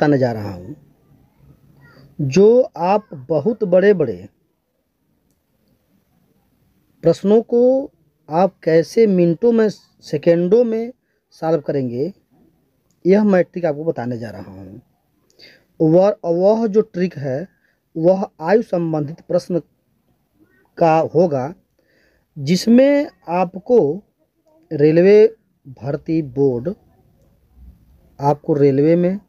बताने जा रहा हूँ जो आप बहुत बड़े बड़े प्रश्नों को आप कैसे मिनटों में सेकेंडों में सॉल्व करेंगे, यह मैं ट्रिक आपको बताने जा रहा हूँ। वह जो ट्रिक है वह आयु संबंधित प्रश्न का होगा, जिसमें आपको रेलवे भर्ती बोर्ड, आपको रेलवे में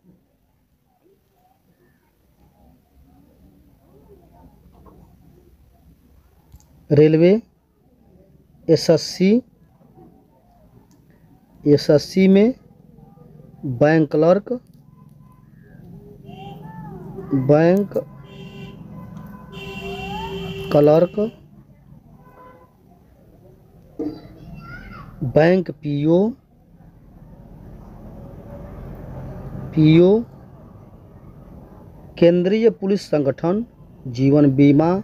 एसएससी में बैंक क्लर्क, बैंक पीओ, केंद्रीय पुलिस संगठन, जीवन बीमा,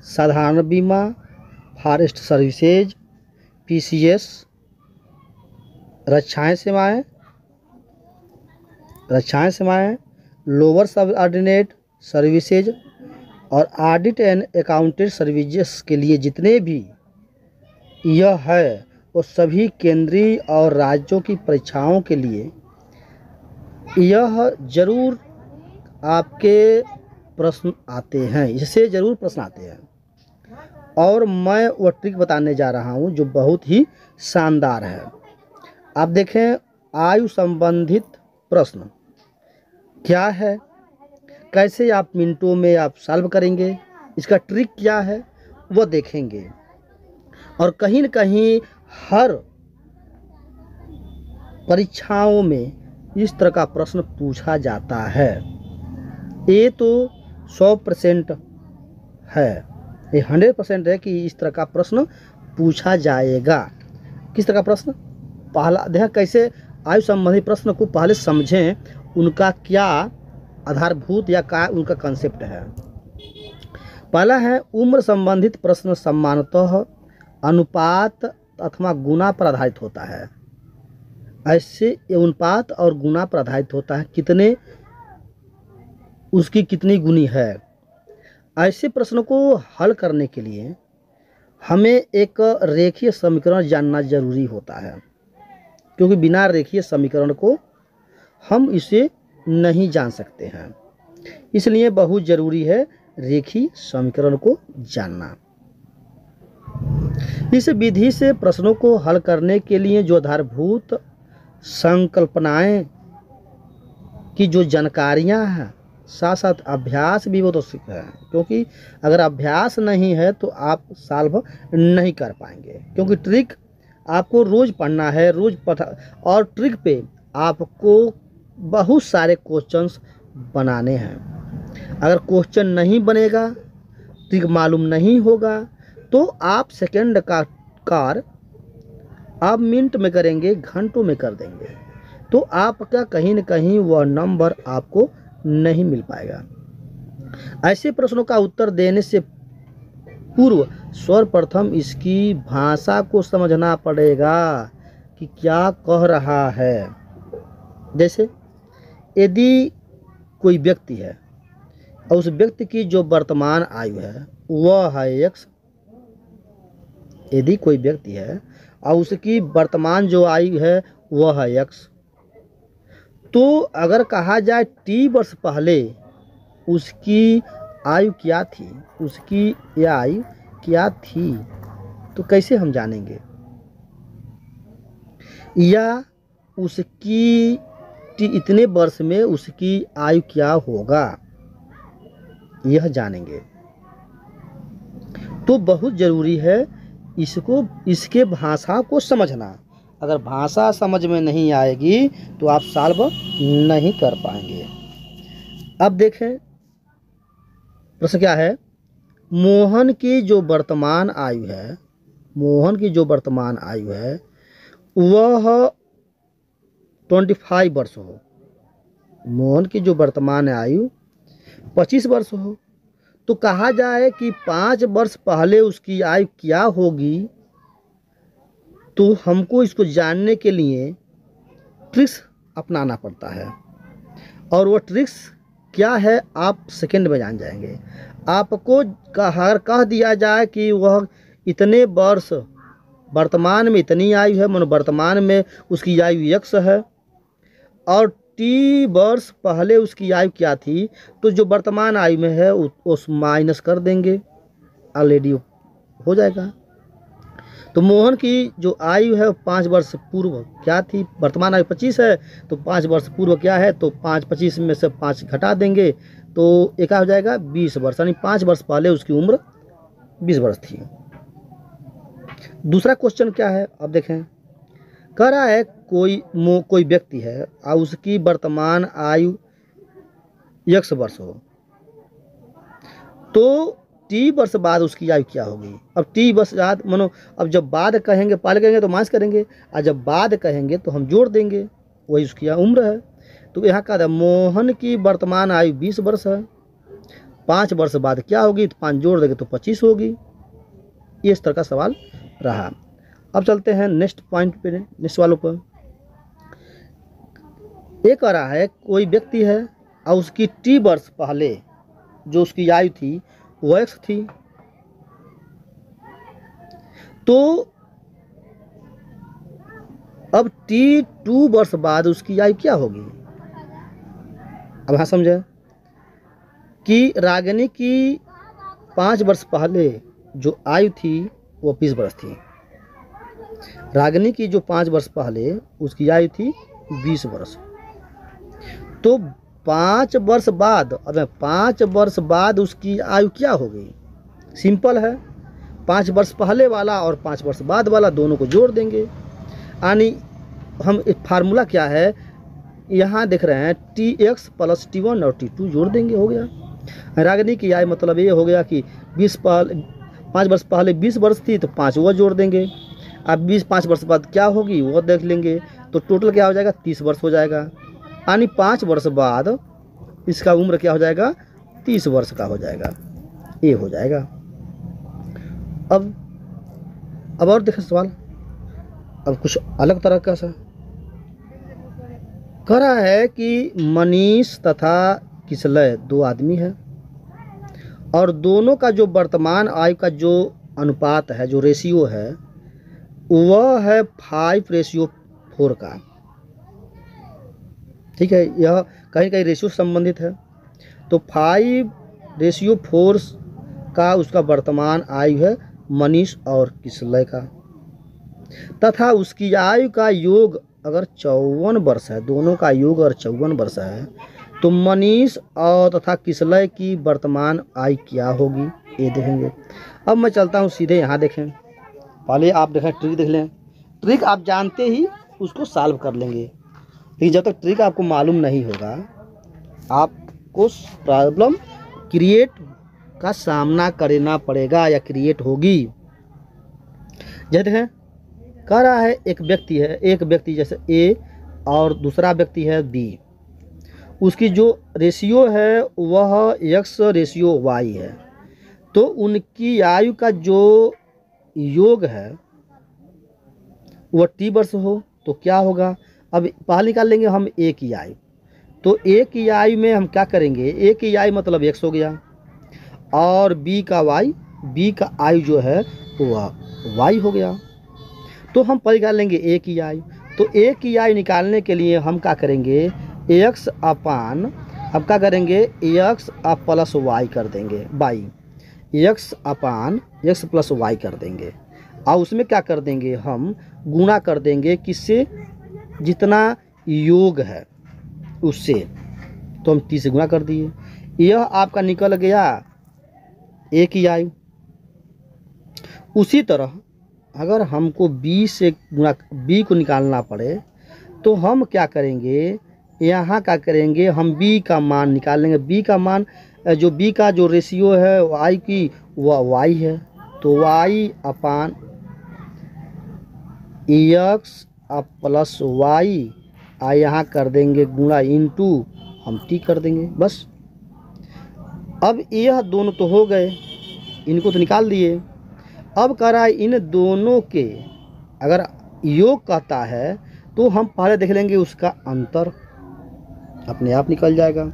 साधारण बीमा, फॉरेस्ट सर्विसेज, पीसीएस, रक्षाएं सेवाएं, लोअर सब ऑर्डिनेट सर्विसेज और ऑडिट एंड अकाउंटेंट सर्विसेज के लिए जितने भी यह है वो सभी केंद्रीय और राज्यों की परीक्षाओं के लिए यह जरूर आपके प्रश्न आते हैं, इससे ज़रूर प्रश्न आते हैं। और मैं वो ट्रिक बताने जा रहा हूँ जो बहुत ही शानदार है। आप देखें, आयु संबंधित प्रश्न क्या है, कैसे आप मिनटों में आप सॉल्व करेंगे, इसका ट्रिक क्या है वो देखेंगे। और कहीं न कहीं हर परीक्षाओं में इस तरह का प्रश्न पूछा जाता है। ये तो 100% है, ये 100% है कि इस तरह का प्रश्न पूछा जाएगा। किस तरह का प्रश्न? पहला देखा कैसे आयु संबंधी प्रश्न को पहले समझें, उनका क्या आधारभूत या क्या उनका कंसेप्ट है। पहला है उम्र संबंधित प्रश्न, सामान्यतः अनुपात अथवा गुना पर आधारित होता है। ऐसे अनुपात और गुना पर आधारित होता है, कितने उसकी कितनी गुनी है। ऐसे प्रश्नों को हल करने के लिए हमें एक रेखीय समीकरण जानना जरूरी होता है, क्योंकि बिना रेखीय समीकरण को हम इसे नहीं जान सकते हैं। इसलिए बहुत ज़रूरी है रेखीय समीकरण को जानना। इस विधि से प्रश्नों को हल करने के लिए जो आधारभूत संकल्पनाएं की जो जानकारियां हैं, साथ साथ अभ्यास भी वो तो सीखना है, क्योंकि अगर अभ्यास नहीं है तो आप सॉल्व नहीं कर पाएंगे। क्योंकि ट्रिक आपको रोज़ पढ़ना है, रोज़ पढ़ा, और ट्रिक पे आपको बहुत सारे क्वेश्चंस बनाने हैं। अगर क्वेश्चन नहीं बनेगा, ट्रिक मालूम नहीं होगा, तो आप सेकंड का कार आप मिनट में करेंगे, घंटों में कर देंगे, तो आपका कहीं न कहीं वह नंबर आपको नहीं मिल पाएगा। ऐसे प्रश्नों का उत्तर देने से पूर्व सर्वप्रथम इसकी भाषा को समझना पड़ेगा कि क्या कह रहा है। जैसे यदि कोई व्यक्ति है और उस व्यक्ति की जो वर्तमान आयु है वह है x, यदि कोई व्यक्ति है और उसकी वर्तमान जो आयु है वह है x, तो अगर कहा जाए t वर्ष पहले उसकी आयु क्या थी, उसकी यह आयु क्या थी, तो कैसे हम जानेंगे? या उसकी इतने वर्ष में उसकी आयु क्या होगा, यह जानेंगे। तो बहुत ज़रूरी है इसके भाषा को समझना। अगर भाषा समझ में नहीं आएगी तो आप सॉल्व नहीं कर पाएंगे। अब देखें प्रश्न क्या है। मोहन की जो वर्तमान आयु है वह 25 वर्ष हो। मोहन की जो वर्तमान आयु 25 वर्ष हो, तो कहा जाए कि 5 वर्ष पहले उसकी आयु क्या होगी, तो हमको इसको जानने के लिए ट्रिक्स अपनाना पड़ता है। और वो ट्रिक्स क्या है आप सेकंड में जान जाएंगे। आपको कह दिया जाए कि वह इतने वर्ष वर्तमान में इतनी आयु है, मानो वर्तमान में उसकी आयु x है और t वर्ष पहले उसकी आयु क्या थी, तो जो वर्तमान आयु में है उस माइनस कर देंगे, ऑलरेडी हो जाएगा। तो मोहन की जो आयु है 5 वर्ष पूर्व क्या थी, वर्तमान आयु 25 है, तो 5 वर्ष पूर्व क्या है, तो 25 में से 5 घटा देंगे तो एक हो जाएगा 20 वर्ष, यानी 5 वर्ष पहले उसकी उम्र 20 वर्ष थी। दूसरा क्वेश्चन क्या है, अब देखें। कह रहा है कोई व्यक्ति है और उसकी वर्तमान आयु x वर्ष हो, तो t वर्ष बाद उसकी आयु क्या होगी। अब t वर्ष बाद मानो, अब जब बाद कहेंगे, पहले कहेंगे तो माइनस करेंगे, और जब बाद कहेंगे तो हम जोड़ देंगे, वही उसकी उम्र है। तो यहाँ कहा था मोहन की वर्तमान आयु 20 वर्ष है, 5 वर्ष बाद क्या होगी, तो 5 जोड़ देंगे तो 25 होगी। ये इस तरह का सवाल रहा। अब चलते हैं नेक्स्ट पॉइंट पे, नेक्स्ट वालों पर। एक कह रहा है कोई व्यक्ति है और उसकी t वर्ष पहले जो उसकी आयु थी वो x थी, तो अब t2 वर्ष बाद उसकी आयु क्या होगी। अब हाँ समझे कि रागिनी की 5 वर्ष पहले जो आयु थी वो 20 वर्ष थी, रागिनी की जो 5 वर्ष पहले उसकी आयु थी 20 वर्ष। तो 5 वर्ष बाद, अब 5 वर्ष बाद उसकी आयु क्या होगी, सिंपल है, 5 वर्ष पहले वाला और 5 वर्ष बाद वाला दोनों को जोड़ देंगे। यानी हम फार्मूला क्या है यहाँ देख रहे हैं, tx प्लस t1 और t2 जोड़ देंगे, हो गया। रागिनी की आयु मतलब ये हो गया कि 5 वर्ष पहले 20 वर्ष थी, तो 5 वो जोड़ देंगे। अब 5 वर्ष बाद क्या होगी वो देख लेंगे, तो टोटल क्या हो जाएगा 30 वर्ष हो जाएगा। यानी 5 वर्ष बाद इसका उम्र क्या हो जाएगा 30 वर्ष का हो जाएगा, ये हो जाएगा। अब और देखें सवाल, अब कुछ अलग तरह का सा कह रहा है कि मनीष तथा किसलय 2 आदमी है और दोनों का जो वर्तमान आयु का जो अनुपात है, जो रेशियो है, वह है 5:4 का। ठीक है, यह कहीं कहीं रेशियो संबंधित है। तो 5:4 का उसका वर्तमान आयु है मनीष और किसलय का, तथा उसकी आयु का योग अगर 54 वर्ष है, दोनों का योग अगर 54 वर्ष है, तो मनीष और तथा किसलय की वर्तमान आयु क्या होगी, ये देखेंगे। अब मैं चलता हूँ सीधे यहाँ, देखें पहले आप देखें ट्रिक देख लें। ट्रिक आप जानते ही उसको सॉल्व कर लेंगे, लेकिन जब तक ट्रिक आपको मालूम नहीं होगा आपको प्रॉब्लम क्रिएट का सामना करना पड़ेगा या क्रिएट होगी। जैसे देखें, कह रहा है एक व्यक्ति जैसे A और दूसरा व्यक्ति है B, उसकी जो रेशियो है वह x/y है, तो उनकी आयु का जो योग है वह t वर्ष हो, तो क्या होगा। अब पहले निकाल लेंगे हम A की आयु, तो A की आयु में हम क्या करेंगे, A की आयु मतलब x हो गया और B का आयु जो है वह y हो गया। तो हम पहले निकाल लेंगे A की आयु, तो A की आयु निकालने के लिए हम क्या करेंगे, x अपान, अब क्या करेंगे x प्लस y कर देंगे, x अपान x प्लस y कर देंगे, और उसमें क्या कर देंगे हम गुणा कर देंगे किससे, जितना योग है उससे, तो हम 30 से गुणा कर दिए। यह आपका निकल गया A की आयु। उसी तरह अगर हमको B से गुणा, B को निकालना पड़े, तो हम क्या करेंगे, यहाँ क्या करेंगे, हम B का मान निकाल लेंगे। B का मान जो B का जो रेशियो है y की वह y है, तो y अपान x प्लस y, यहाँ कर देंगे गुणा इनटू हम t कर देंगे, बस। अब यह दोनों तो हो गए, इनको तो निकाल दिए। अब कह रहा है इन दोनों के अगर योग कहता है तो हम पहले देख लेंगे उसका अंतर, अपने आप निकल जाएगा।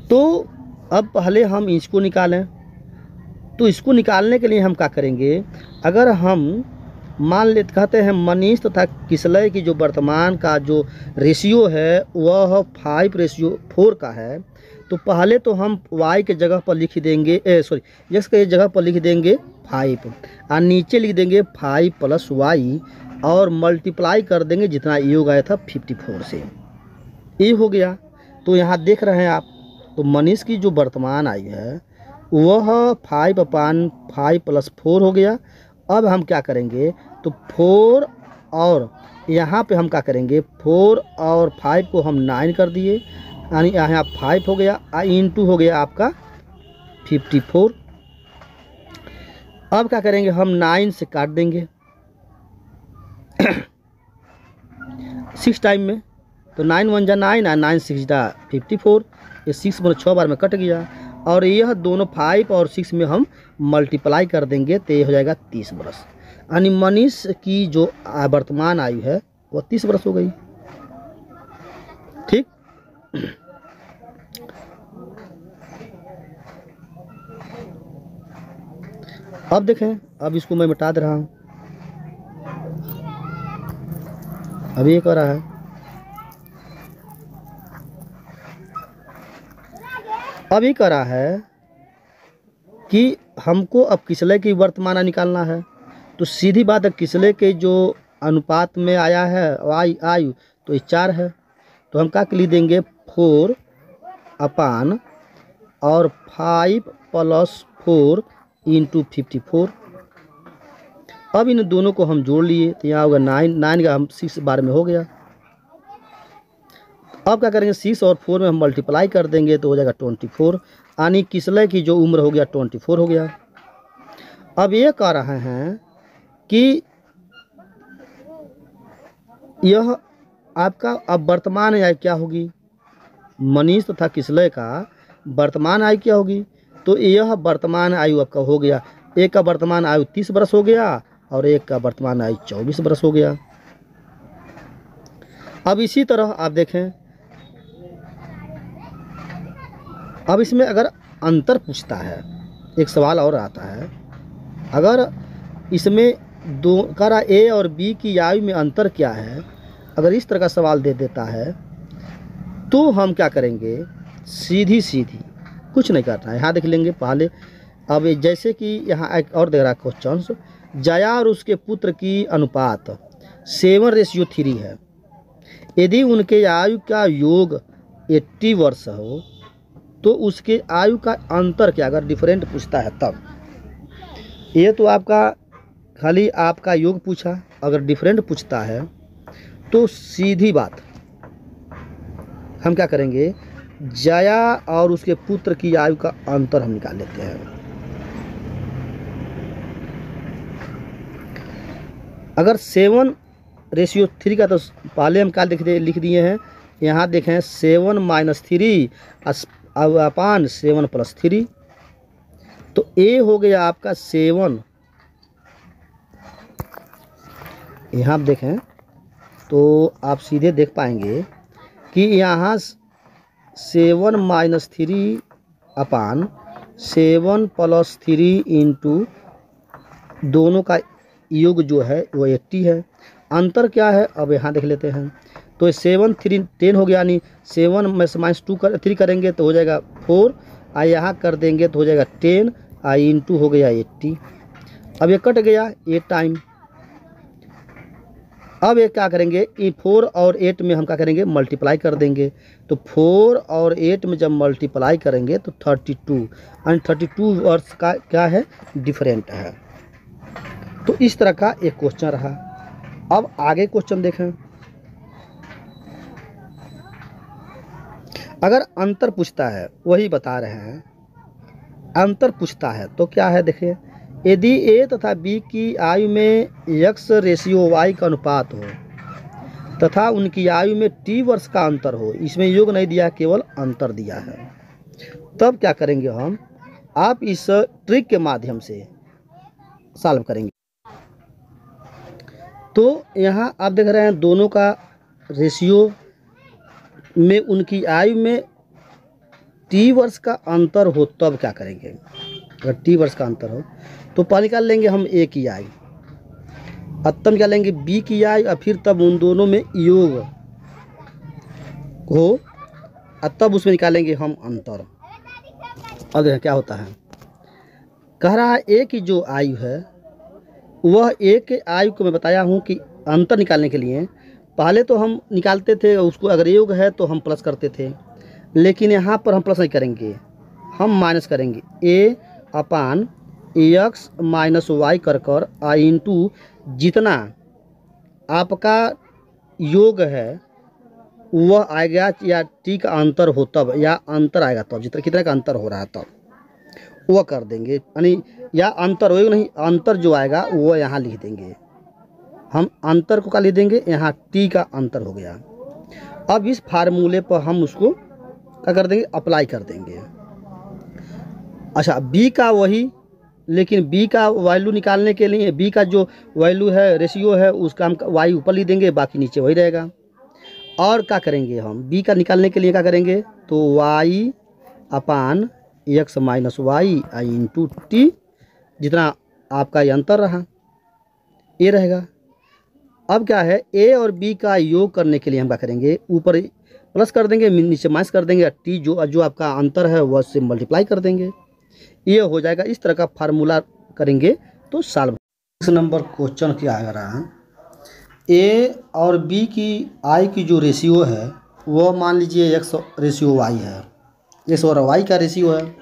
तो अब पहले हम इसको निकालें। तो इसको निकालने के लिए हम क्या करेंगे, अगर हम मान लेते कहते हैं मनीष तथा किसलय की जो वर्तमान का जो रेशियो है वह 5:4 का है, तो पहले तो हम y के जगह पर लिख देंगे x के जगह पर लिख देंगे 5 और नीचे लिख देंगे 5 + y और मल्टीप्लाई कर देंगे जितना योग आया था 54 से। ये हो गया। तो यहाँ देख रहे हैं आप, तो मनीष की जो वर्तमान आयु है वह 5/5 + 4 हो गया। अब हम क्या करेंगे, तो 4 और यहाँ पे हम क्या करेंगे, 4 और 5 को हम 9 कर दिए, यानी यहाँ 5 हो गया इंटू हो गया आपका 54। अब क्या करेंगे, हम 9 से काट देंगे 6 टाइम में, तो 9 × 1 = 9 और 9 × 6 = 54। ये 6 मतलब 6 बार में कट गया और यह दोनों 5 और 6 में हम मल्टीप्लाई कर देंगे तो ये हो जाएगा 30 वर्ष। यानी मनीष की जो वर्तमान आयु है वह 30 वर्ष हो गई। ठीक। अब देखें, अब इसको मैं मिटा दे रहा हूँ। अब ये कर रहा है, अब ये कर रहा है कि हमको अब किसलय की वर्तमान निकालना है। तो सीधी बात है, किसलय के जो अनुपात में आया है आयु तो ये 4 है, तो हम क्या लिख देंगे 4 अपान और 5 + 4 × 54। अब इन दोनों को हम जोड़ लिए तो यहाँ होगा 9 का हम 6 बार में हो गया। अब क्या करेंगे, 6 और 4 में हम मल्टीप्लाई कर देंगे तो हो जाएगा 24, यानी किसलय की जो उम्र हो गया 24 हो गया। अब ये कह रहे हैं कि यह आपका अब वर्तमान आयु क्या होगी, मनीष तथा किसलय का वर्तमान आयु क्या होगी, तो यह वर्तमान आयु आपका हो गया, एक का वर्तमान आयु 30 वर्ष हो गया और एक का वर्तमान आयु 24 वर्ष हो गया। अब इसी तरह आप देखें, अब इसमें अगर अंतर पूछता है, एक सवाल और आता है, अगर इसमें दो करा ए और बी की आयु में अंतर क्या है, अगर इस तरह का सवाल दे देता है तो हम क्या करेंगे, सीधी कुछ नहीं करना है, यहाँ देख लेंगे पहले। अब जैसे कि यहाँ एक और दे रहा क्वेश्चन, जया और उसके पुत्र की अनुपात 7:3 है, यदि उनके आयु का योग 80 वर्ष हो तो उसके आयु का अंतर क्या, अगर डिफरेंट पूछता है तब। ये तो आपका खाली आपका योग पूछा, अगर डिफरेंट पूछता है तो सीधी बात हम क्या करेंगे, जया और उसके पुत्र की आयु का अंतर हम निकाल लेते हैं। अगर 7:3 का तो पहले हम क्या लिख दिए हैं, यहाँ देखें 7 - 3 अपान 7 + 3, तो ए हो गया आपका 7। यहाँ आप देखें तो आप सीधे देख पाएंगे कि यहाँ 7 - 3 अपान 7 + 3 इंटू दोनों का योग जो है वो 80 है। अंतर क्या है अब यहाँ देख लेते हैं, तो 7 3 10 हो गया, यानी 7 में से -3 करेंगे तो हो जाएगा 4, और यहाँ कर देंगे तो हो जाएगा 10 और इंटू हो गया 80। अब ये कट गया 8 टाइम। अब ये क्या करेंगे, 4 और 8 में हम क्या करेंगे, मल्टीप्लाई कर देंगे, तो 4 और 8 में जब मल्टीप्लाई करेंगे तो 32, यानी 32 वर्ष का क्या है, डिफरेंट है। तो इस तरह का एक क्वेश्चन रहा। अब आगे क्वेश्चन देखें, अगर अंतर पूछता है, वही बता रहे हैं, अंतर पूछता है तो क्या है, देखिए, यदि ए तथा बी की आयु में x/y का अनुपात हो तथा उनकी आयु में t वर्ष का अंतर हो, इसमें योग नहीं दिया, केवल अंतर दिया है, तब क्या करेंगे हम, आप इस ट्रिक के माध्यम से सॉल्व करेंगे। तो यहाँ आप देख रहे हैं दोनों का रेशियो में उनकी आयु में टी वर्ष का अंतर हो तब क्या करेंगे। अगर टी वर्ष का अंतर हो तो पहले निकाल लेंगे हम ए की आयु, अब तब निकाल लेंगे बी की आयु, और फिर तब उन दोनों में योग हो और तब उसमें निकालेंगे हम अंतर। अब देखें क्या होता है। कह रहा है ए की जो आयु है वह ए के आयु को मैं बताया हूँ कि अंतर निकालने के लिए पहले तो हम निकालते थे उसको, अगर योग है तो हम प्लस करते थे, लेकिन यहाँ पर हम प्लस नहीं करेंगे, हम माइनस करेंगे। ए अपान एक्स माइनस वाई कर आई इंटू जितना आपका योग है वह आएगा, या टी का अंतर हो तब, या अंतर आएगा तब, जितना कितना का अंतर हो रहा है तब वह कर देंगे, यानी या अंतर हो नहीं, अंतर जो आएगा वो यहाँ लिख देंगे। हम अंतर को क्या लिख देंगे, यहाँ टी का अंतर हो गया। अब इस फार्मूले पर हम उसको क्या कर देंगे, अप्लाई कर देंगे। अच्छा बी का वही, लेकिन बी का वैल्यू निकालने के लिए बी का जो वैल्यू है रेशियो है उसका हम वाई ऊपर लिख देंगे, बाकी नीचे वही रहेगा। और क्या करेंगे हम बी का निकालने के लिए क्या करेंगे, तो वाई अपान एक्स माइनस वाई आई इंटू टी, जितना आपका ये अंतर रहा ये रहेगा। अब क्या है, ए और बी का योग करने के लिए हम क्या करेंगे, ऊपर प्लस कर देंगे, नीचे माइनस कर देंगे, टी जो आपका अंतर है वह से मल्टीप्लाई कर देंगे, ये हो जाएगा। इस तरह का फार्मूला करेंगे तो सॉल्व। इस नंबर क्वेश्चन क्या आ रहा है, ए और बी की आई की जो रेशियो है वह मान लीजिए एक्स रेशियो वाई है, एक्स और वाई का रेशियो है।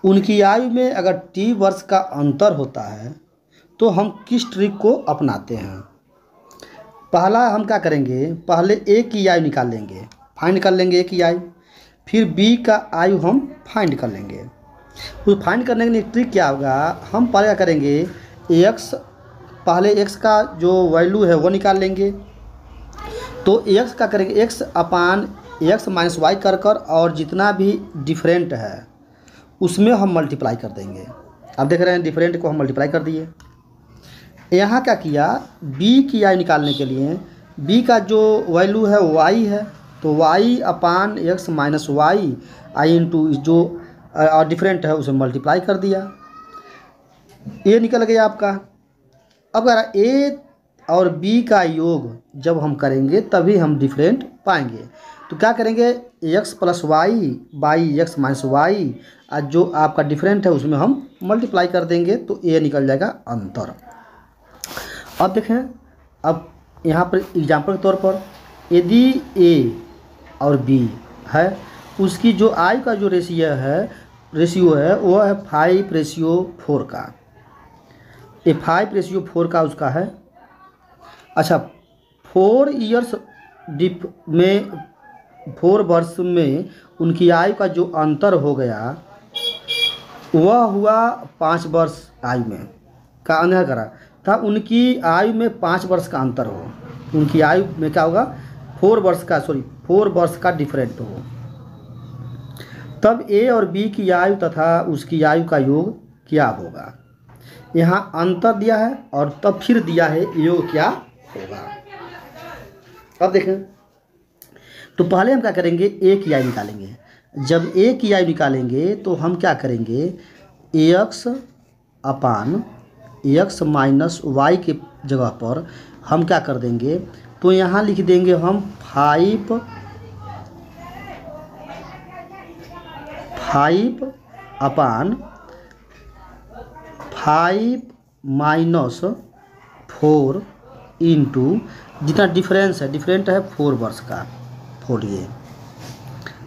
उनकी आयु में अगर टी वर्ष का अंतर होता है तो हम किस ट्रिक को अपनाते हैं। पहला हम क्या करेंगे, पहले ए की आयु निकाल लेंगे, फाइंड कर लेंगे ए की आयु, फिर बी का आयु हम फाइंड कर लेंगे। उस फाइंड करने के लिए ट्रिक क्या होगा, हम पहले क्या करेंगे, एक्स पहले एक्स का जो वैल्यू है वो निकाल लेंगे, तो एक्स का करेंगे एक्स अपान एक्स माइनस वाई कर और जितना भी डिफरेंट है उसमें हम मल्टीप्लाई कर देंगे। अब देख रहे हैं डिफरेंट को हम मल्टीप्लाई कर दिए। यहाँ क्या किया, बी की आयु निकालने के लिए बी का जो वैल्यू है वाई है, तो वाई अपान एक्स माइनस वाई आई इंटू जो डिफरेंट है उसे मल्टीप्लाई कर दिया, ये निकल गया आपका। अब अगर ए और बी का योग जब हम करेंगे तभी हम डिफरेंट पाएंगे। तो क्या करेंगे, X plus Y by X minus Y, और जो आपका डिफरेंट है उसमें हम मल्टीप्लाई कर देंगे, तो ए निकल जाएगा अंतर। अब देखें, अब यहाँ पर एग्जाम्पल के तौर पर यदि ए और बी है उसकी जो आई का जो रेशियो है वो है 5:4 का, ये 5:4 का उसका है। अच्छा 4 वर्ष में उनकी आयु का जो अंतर हो गया वह हुआ 5 वर्ष आयु में का अंतर करा था, उनकी आयु में 5 वर्ष का अंतर हो, उनकी आयु में क्या होगा 4 वर्ष का डिफरेंट हो, तब ए और बी की आयु तथा उसकी आयु का योग क्या होगा। यहाँ अंतर दिया है और तब फिर दिया है योग क्या होगा। अब देखें, तो पहले हम क्या करेंगे, ए की आयु निकालेंगे। जब ए की आयु निकालेंगे तो हम क्या करेंगे, एक्स अपान एक्स माइनस वाई के जगह पर हम क्या कर देंगे, तो यहाँ लिख देंगे हम 5 अपान 5 माइनस 4 इंटू जितना डिफरेंस है, डिफरेंट है 4 वर्ष का, 4 ये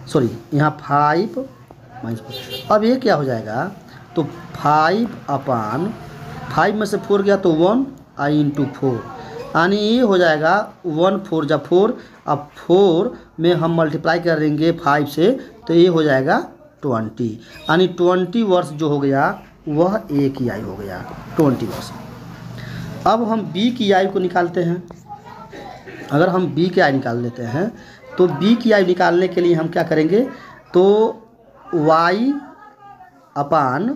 सॉरी यहाँ 5 माइनस 4। अब ये क्या हो जाएगा, तो 5 अपान 5 में से 4 गया तो 1 आई इंटू 4, यानी ये हो जाएगा 1 4 जब 4, अब 4 में हम मल्टीप्लाई करेंगे 5 से तो ये हो जाएगा 20, यानी 20 वर्ष जो हो गया वह ए की आयु हो गया 20 वर्ष। अब हम बी की आयु को निकालते हैं। अगर हम बी की आयु निकाल लेते हैं तो बी की आयु निकालने के लिए हम क्या करेंगे, तो y अपान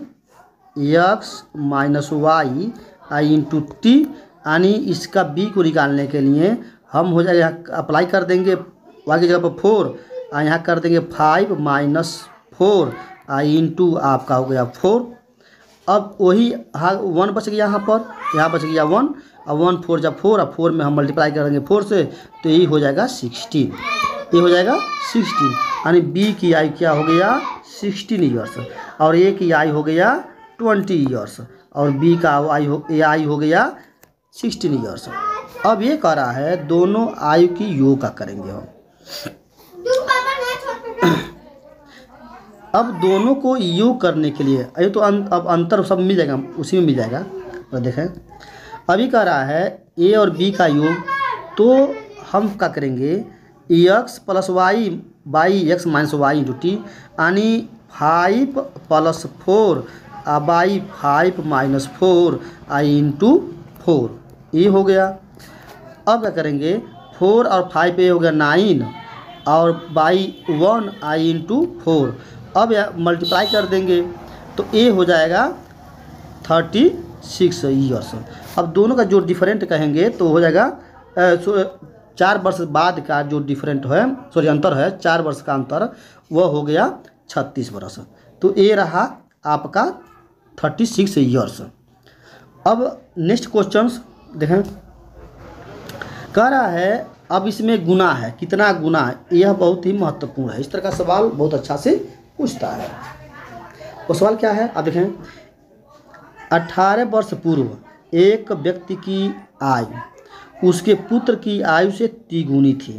एक्स माइनस वाई आई इंटू टी, यानी इसका बी को निकालने के लिए हम हो जाएगा अप्लाई कर देंगे वाई की जगह पर 4 और यहाँ कर देंगे 5 माइनस 4 इंटू आपका हो गया 4। अब वही 1 बच गया यहाँ बच गया 1 और 1 4 जब 4 और 4 में हम मल्टीप्लाई करेंगे 4 से तो यही हो जाएगा 16। ये हो जाएगा 16 यानी बी की आयु क्या हो गया 16 ईयर्स और ए की आयु हो गया 20 ईयर्स और बी का आयु हो गया 16 ईयर्स। अब ये कह रहा है दोनों आयु की योग का करेंगे हम। अब दोनों को योग करने के लिए ये तो अब अंतर सब मिल जाएगा, उसी में मिल जाएगा। तो देखें अभी कह रहा है ए और बी का योग, तो हम क्या करेंगे X plus Y by X minus Y into T यानी 5 प्लस 4 बाई 5 माइनस 4 इंटू 4 ये हो गया। अब क्या करेंगे 4 और 5 ये हो गया 9 और बाई 1 आई इंटू 4। अब मल्टीप्लाई कर देंगे तो ए हो जाएगा 36 ईयर्स। अब दोनों का जो डिफरेंट कहेंगे तो हो जाएगा 4 वर्ष बाद का जो डिफरेंट है अंतर है 4 वर्ष का अंतर वह हो गया 36 वर्ष। तो ये रहा आपका 36 ईयर्स। अब नेक्स्ट क्वेश्चन देखें कह रहा है अब इसमें गुना है, कितना गुना है, यह बहुत ही महत्वपूर्ण है। इस तरह का सवाल बहुत अच्छा से पूछता है। वो सवाल क्या है आप देखें 18 वर्ष पूर्व एक व्यक्ति की आयु उसके पुत्र की आयु से तिगुनी थी।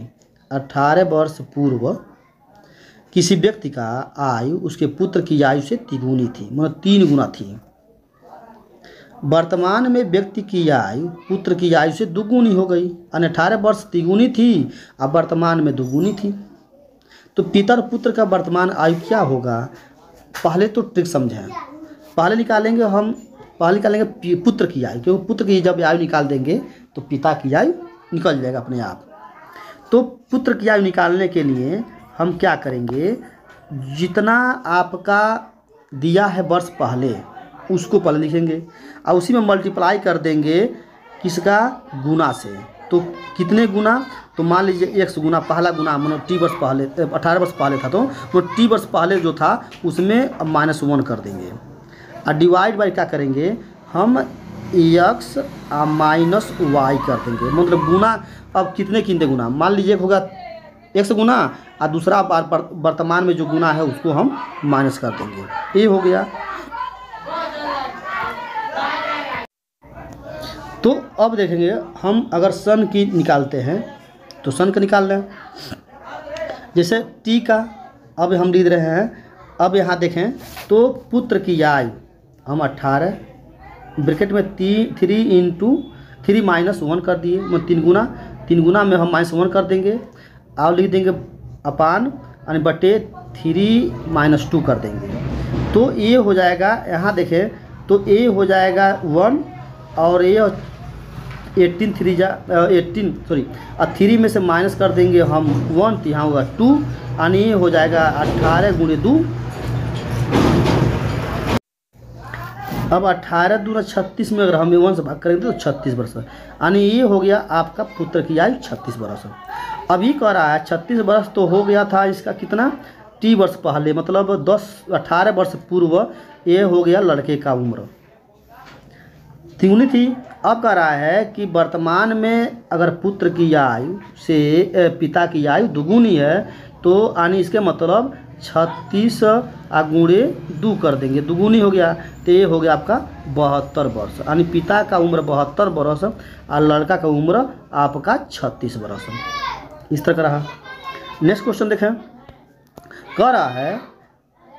18 वर्ष पूर्व किसी व्यक्ति का आयु उसके पुत्र की आयु से तिगुनी थी, मतलब 3 गुना थी। वर्तमान में व्यक्ति की आयु पुत्र की आयु से दुगुनी हो गई, यानी 18 वर्ष तिगुनी थी अब वर्तमान में दुगुनी थी। तो पिता और पुत्र का वर्तमान आयु क्या होगा, पहले तो ट्रिक समझें। पहले निकालेंगे पुत्र की आयु, क्योंकि पुत्र की जब आयु निकाल देंगे तो पिता की आयु निकल जाएगा अपने आप। तो पुत्र की आयु निकालने के लिए हम क्या करेंगे, जितना आपका दिया है वर्ष पहले उसको पहले लिखेंगे और उसी में मल्टीप्लाई कर देंगे किसका गुना से। तो कितने गुना, तो मान लीजिए x गुना पहला गुना मतलब टी वर्ष पहले 18 वर्ष पहले था तो वो टी वर्ष पहले जो था उसमें अब -1 कर देंगे और डिवाइड बाई क्या करेंगे हम x माइनस वाई कर देंगे, मतलब गुना। अब कितने गुना, मान लीजिए होगा x गुना और दूसरा वर्तमान में जो गुना है उसको हम माइनस कर देंगे, ये हो गया। तो अब देखेंगे हम अगर सन की निकालते हैं तो सन का निकाल लें, जैसे टी का अब हम लिख रहे हैं। अब यहाँ देखें तो पुत्र की आयु हम 18 ब्रैकेट में 3 इंटू 3 माइनस 1 कर दिए, मतलब 3 गुना में हम -1 कर देंगे और लिख देंगे अपान यानी बटे 3 माइनस 2 कर देंगे। तो ये हो जाएगा, यहाँ देखें तो ये हो जाएगा 1 और ये 3 में से माइनस कर देंगे हम 1 तो यहाँ होगा 2 यानी ये हो जाएगा 18 गुणे 2। अब 18 दूना 36 में अगर हम 1 से भाग करेंगे तो 36 वर्ष, यानी ये हो गया आपका पुत्र की आयु 36 वर्ष। अभी कह रहा है 36 वर्ष तो हो गया था इसका कितना टी वर्ष पहले, मतलब 18 वर्ष पूर्व ये हो गया लड़के का उम्र तिगुनी थी। अब कह रहा है कि वर्तमान में अगर पुत्र की आयु से पिता की आयु दुगुनी है तो यानी इसके मतलब 36 गुणे 2 कर देंगे, दुगुनी हो गया तो ये हो गया आपका 72 वर्ष, यानी पिता का उम्र 72 वर्ष और लड़का का उम्र आपका 36 वर्ष। इस तरह का रहा। नेक्स्ट क्वेश्चन देखें, कह रहा है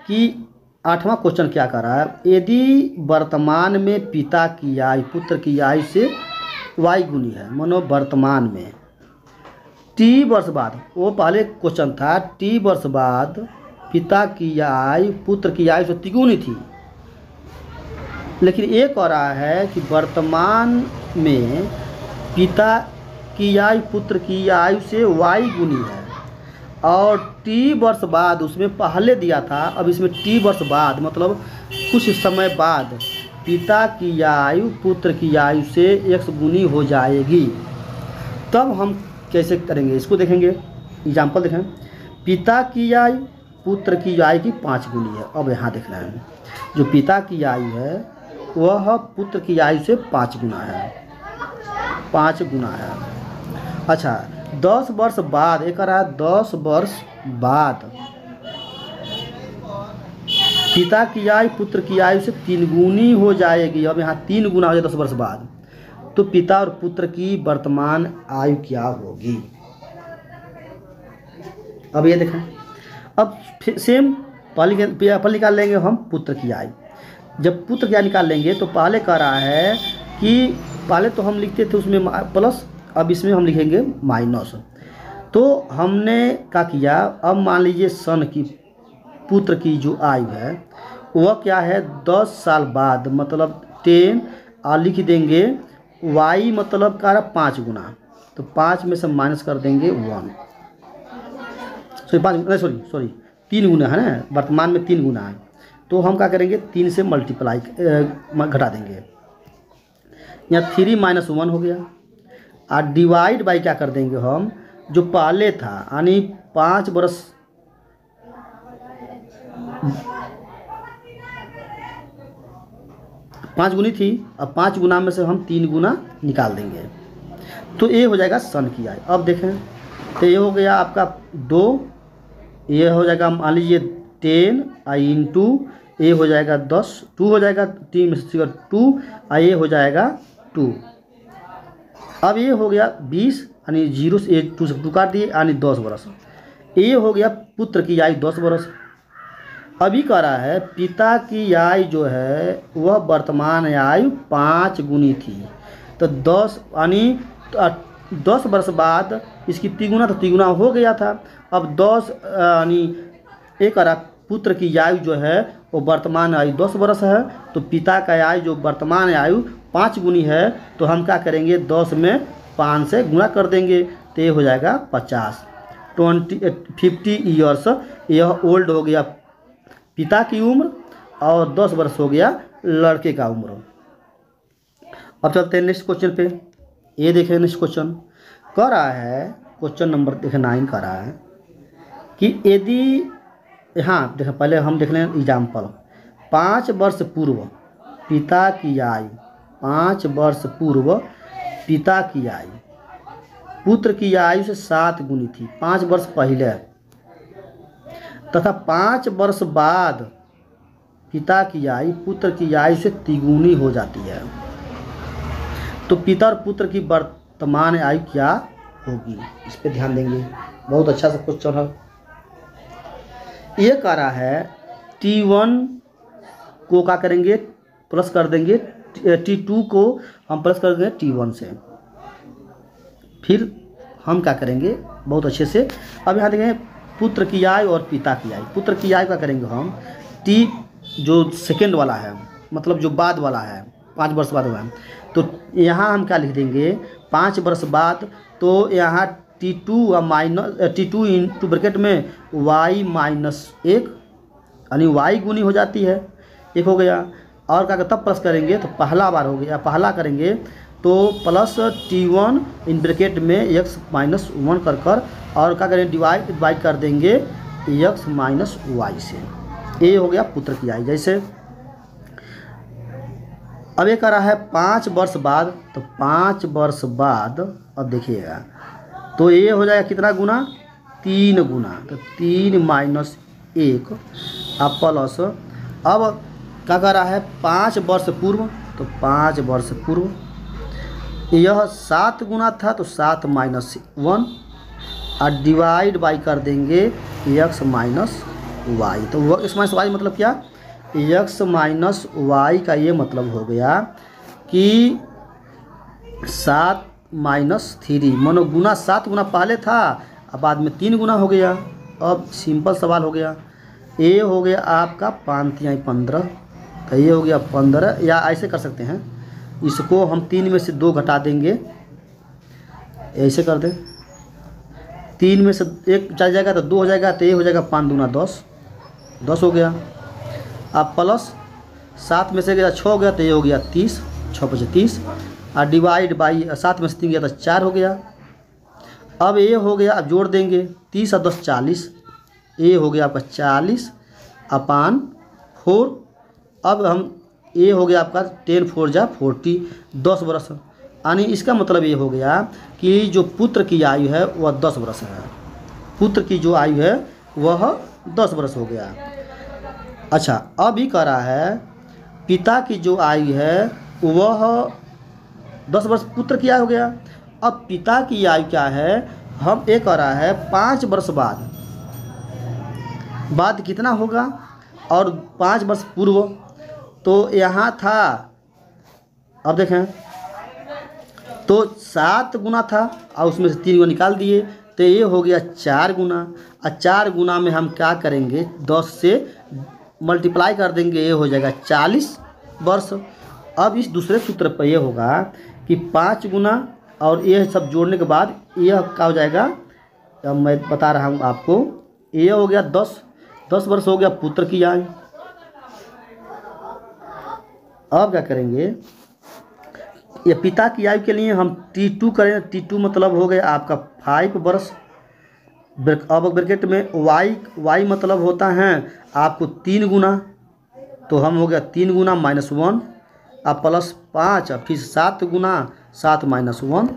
कि 8वां क्वेश्चन क्या कर रहा है, यदि वर्तमान में पिता की आयु पुत्र की आयु से y गुनी है, मानो वर्तमान में t वर्ष बाद, वो पहले क्वेश्चन था t वर्ष बाद पिता की आयु पुत्र की आयु से तिगुनी थी, लेकिन ये कह रहा है कि वर्तमान में पिता की आयु पुत्र की आयु से y गुनी है और t वर्ष बाद उसमें पहले दिया था, अब इसमें t वर्ष बाद मतलब कुछ समय बाद पिता की आयु पुत्र की आयु से x गुनी हो जाएगी। तब हम कैसे करेंगे इसको देखेंगे। एग्जाम्पल देखें, पिता की आयु पुत्र की आयु की 5 गुनी है। अब यहाँ देख रहे हैं जो पिता की आयु है वह पुत्र की आयु से 5 गुना है, 5 गुना है। अच्छा 10 वर्ष बाद, एक रहा 10 वर्ष बाद पिता की आयु पुत्र की आयु से 3 गुनी हो जाएगी। अब यहाँ 3 गुना हो जाए 10 वर्ष बाद, तो पिता और पुत्र की वर्तमान आयु क्या होगी। अब ये देखें, अब फिर सेम पहले निकाल लेंगे हम पुत्र की आयु। जब पुत्र की आयु निकाल लेंगे तो पहले कह रहा है कि पहले तो हम लिखते थे उसमें प्लस, अब इसमें हम लिखेंगे माइनस। तो हमने क्या किया, अब मान लीजिए सन की पुत्र की जो आयु है वह क्या है 10 साल बाद, मतलब 10 और लिख देंगे y मतलब का 5 गुना, तो 5 में से माइनस कर देंगे 1, सॉरी 3 गुना है ना, वर्तमान में 3 गुना है, तो हम क्या करेंगे 3 से मल्टीप्लाई घटा देंगे, यहाँ 3 - 1 हो गया। और डिवाइड बाई क्या कर देंगे हम, जो पहले था यानी 5 वर्ष 5 गुनी थी, अब 5 गुना में से हम 3 गुना निकाल देंगे, तो ये हो जाएगा सन की आयु। अब देखें तो ये हो गया आपका 2, ये हो जाएगा मान लीजिए 10 इंटू ये हो जाएगा 10, 2 हो जाएगा 3 में से 2, और ये हो जाएगा 2। अब ये हो गया 20 यानी 0 से 2 से 2 काट दिए यानी 10 वर्ष। ये हो गया पुत्र की आयु 10 वर्ष। अभी कह रहा है पिता की आयु जो है वह वर्तमान आयु 5 गुनी थी, तो 10 यानी 10 वर्ष बाद इसकी तिगुना, तो तिगुना हो गया था। अब 10 यानी एक पुत्र की आयु जो है वो वर्तमान आयु 10 वर्ष है, तो पिता का आयु जो वर्तमान आयु 5 गुनी है, तो हम क्या करेंगे 10 में 5 से गुणा कर देंगे, तो ये हो जाएगा 50। 50 ईयर्स यह ओल्ड हो गया पिता की उम्र, और 10 वर्ष हो गया लड़के का उम्र। अब चलते हैं नेक्स्ट क्वेश्चन पे। ये देखें नेक्स्ट क्वेश्चन कह रहा है, क्वेश्चन नंबर देखें 9 कह रहा है कि यदि, हाँ देखें पहले हम देख लें एग्जाम्पल। 5 वर्ष पूर्व पिता की आयु, 5 वर्ष पूर्व पिता की आयु पुत्र की आयु से 7 गुनी थी 5 वर्ष पहले, तथा 5 वर्ष बाद पिता की आयु पुत्र की आयु से 3 गुनी हो जाती है, तो पिता और पुत्र की वर्तमान आयु क्या होगी, इस पे ध्यान देंगे। बहुत अच्छा सा क्वेश्चन है। ये कह रहा है T1 को क्या करेंगे प्लस कर देंगे, T2 को हम प्लस कर देंगे T1 से, फिर हम क्या करेंगे बहुत अच्छे से। अब यहाँ देखें पुत्र की आयु और पिता की आयु। पुत्र की आयु का करेंगे हम T जो सेकेंड वाला है, मतलब जो बाद वाला है 5 वर्ष बाद हुआ है, तो यहाँ हम क्या लिख देंगे 5 वर्ष बाद, तो यहाँ T2 इंटू ब्रैकेट में y - 1 यानी y गुनी हो जाती है, 1 हो गया। और क्या तब प्लस करेंगे तो पहला बार हो गया, पहला करेंगे तो प्लस T1 इन ब्रैकेट में x - 1 कर और क्या करेंगे डिवाइड कर देंगे x - y से। ये हो गया पुत्र की आयु। जैसे अब ये कह रहा है 5 वर्ष बाद, तो 5 वर्ष बाद अब देखिएगा तो ये हो जाएगा कितना गुना 3 गुना, तो 3 - 1 अब प्लस, अब क्या कर रहा है 5 वर्ष पूर्व, तो 5 वर्ष पूर्व यह 7 गुना था, तो 7 - 1 और डिवाइड बाई कर देंगे x - y। तो x - y मतलब क्या, x - y का ये मतलब हो गया कि 7 - 3 मानो गुना 7 गुना पहले था, अब बाद में 3 गुना हो गया। अब सिंपल सवाल हो गया, ये हो गया आपका 5 × 15, तो ये हो गया 15, या ऐसे कर सकते हैं इसको हम 3 में से 2 घटा देंगे, ऐसे कर दें 3 में से 1 चल जाएगा तो 2 हो जाएगा, तो ये हो जाएगा 5 दूना 10, 10 हो गया। अब प्लस 7 में से गया 6 हो गया, तो ये हो गया 30, 6 × 5 = 30 और डिवाइड बाई 7 में से 3 गया तो 4 हो गया। अब ये हो गया, अब जोड़ देंगे 30 और 10 40, ये हो गया आपका 40/4। अब हम ये हो गया आपका 10 4 जा 40, 10 वर्ष। यानी इसका मतलब ये हो गया कि जो पुत्र की आयु है वह 10 वर्ष है। पुत्र की जो आयु है वह 10 वर्ष हो गया। अच्छा, अब ही कह रहा है पिता की जो आयु है वह 10 वर्ष पुत्र की आयु हो गया। अब पिता की आयु क्या है, हम ये कह रहा है 5 वर्ष बाद कितना होगा, और 5 वर्ष पूर्व तो यहाँ था, अब देखें तो 7 गुना था और उसमें से 3 गुना निकाल दिए, तो ये हो गया 4 गुना। और 4 गुना में हम क्या करेंगे, 10 से मल्टीप्लाई कर देंगे, ये हो जाएगा 40 वर्ष। अब इस दूसरे सूत्र पर ये होगा कि 5 गुना और ये सब जोड़ने के बाद यह क्या हो जाएगा, अब मैं बता रहा हूँ आपको, ये हो गया 10 वर्ष हो गया पुत्र की आयु। अब क्या करेंगे, ये पिता की आयु के लिए हम T2 करें। T2 मतलब हो गया आपका 5 वर्ष। अब ब्रैकेट में y मतलब होता है आपको 3 गुना, तो हम हो गया 3 गुना -1 अब +5 और फिर 7 गुना 7 -1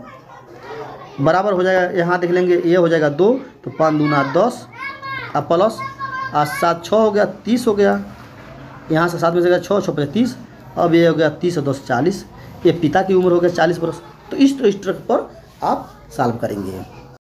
बराबर हो जाएगा। यहाँ देख लेंगे, ये हो जाएगा 2, तो 5 दूना 10 अब प्लस 7 6 हो गया 30 हो गया। यहाँ से 7 में से 6 6 पे 30, अब ये हो गया 30 और 10 40। ये पिता की उम्र हो गया 40 वर्ष। तो इस ट्रक पर आप सॉल्व करेंगे।